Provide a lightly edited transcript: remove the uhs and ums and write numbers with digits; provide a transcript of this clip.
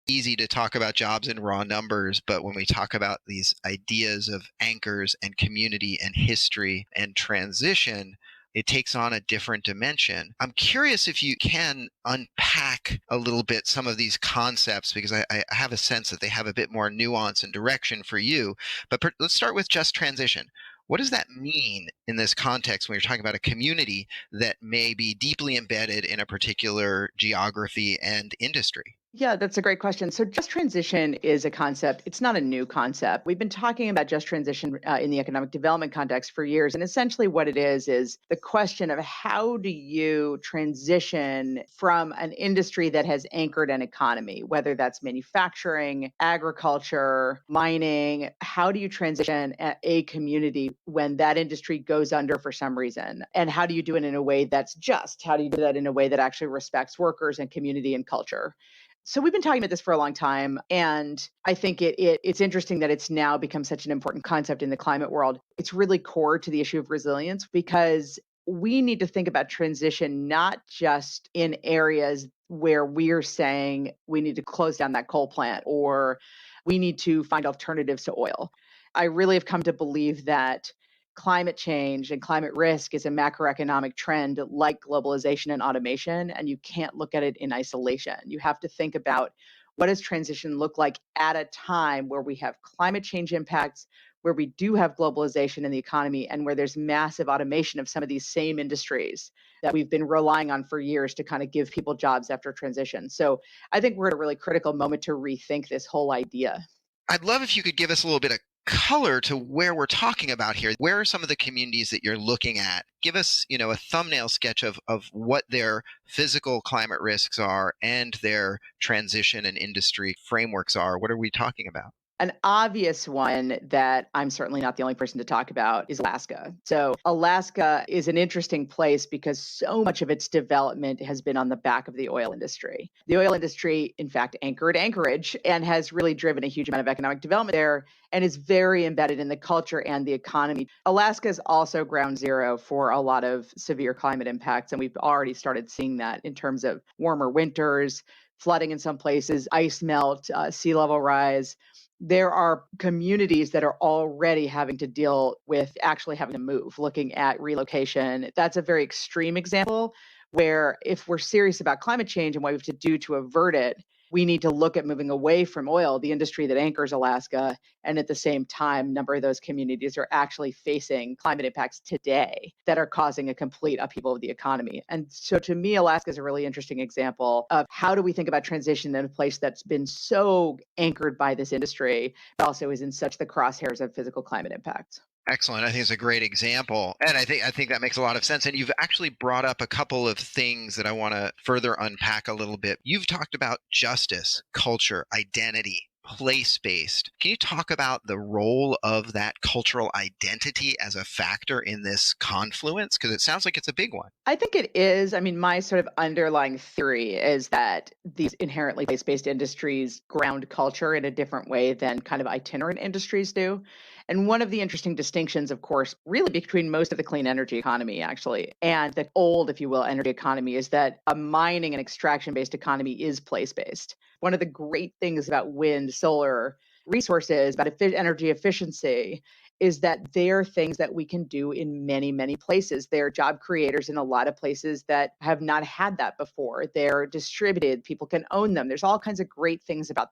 easy to talk about jobs in raw numbers, but when we talk about these ideas of anchors and community and history and transition, it takes on a different dimension. I'm curious if you can unpack a little bit some of these concepts, because I have a sense that they have a bit more nuance and direction for you. But let's start with just transition. What does that mean in this context when you're talking about a community that may be deeply embedded in a particular geography and industry? Yeah, that's a great question. So, just transition is a concept. It's not a new concept. We've been talking about just transition in the economic development context for years. And essentially, what it is the question of how do you transition from an industry that has anchored an economy, whether that's manufacturing, agriculture, mining. How do you transition a community when that industry goes under for some reason? And how do you do it in a way that's just? How do you do that in a way that actually respects workers and community and culture? So we've been talking about this for a long time, and I think it's interesting that it's now become such an important concept in the climate world. It's really core to the issue of resilience because we need to think about transition not just in areas where we're saying we need to close down that coal plant or we need to find alternatives to oil. I really have come to believe that climate change and climate risk is a macroeconomic trend like globalization and automation, and you can't look at it in isolation. You have to think about what does transition look like at a time where we have climate change impacts, where we do have globalization in the economy, and where there's massive automation of some of these same industries that we've been relying on for years to kind of give people jobs after transition. So I think we're at a really critical moment to rethink this whole idea. I'd love if you could give us a little bit of color to where we're talking about here. Where are some of the communities that you're looking at? Give us, a thumbnail sketch of what their physical climate risks are and their transition and industry frameworks are. What are we talking about? An obvious one that I'm certainly not the only person to talk about is Alaska. So, Alaska is an interesting place because so much of its development has been on the back of the oil industry. The oil industry, in fact, anchored Anchorage and has really driven a huge amount of economic development there and is very embedded in the culture and the economy. Alaska is also ground zero for a lot of severe climate impacts, and we've already started seeing that in terms of warmer winters, flooding in some places, ice melt, sea level rise. There are communities that are already having to deal with actually having to move, looking at relocation. That's a very extreme example where if we're serious about climate change and what we have to do to avert it, we need to look at moving away from oil, the industry that anchors Alaska. And at the same time, a number of those communities are actually facing climate impacts today that are causing a complete upheaval of the economy. And so to me, Alaska is a really interesting example of how do we think about transition in a place that's been so anchored by this industry, but also is in such the crosshairs of physical climate impacts. Excellent. I think it's a great example. And I think that makes a lot of sense. And you've actually brought up a couple of things that I want to further unpack a little bit. You've talked about justice, culture, identity, place-based. Can you talk about the role of that cultural identity as a factor in this confluence? Because it sounds like it's a big one. I think it is. I mean, my sort of underlying theory is that these inherently place-based industries ground culture in a different way than kind of itinerant industries do. And one of the interesting distinctions, of course, really between most of the clean energy economy, actually, and the old, if you will, energy economy is that a mining and extraction-based economy is place-based. One of the great things about wind, solar resources, about energy efficiency, is that they're things that we can do in many, many places. They're job creators in a lot of places that have not had that before. They're distributed, people can own them. There's all kinds of great things about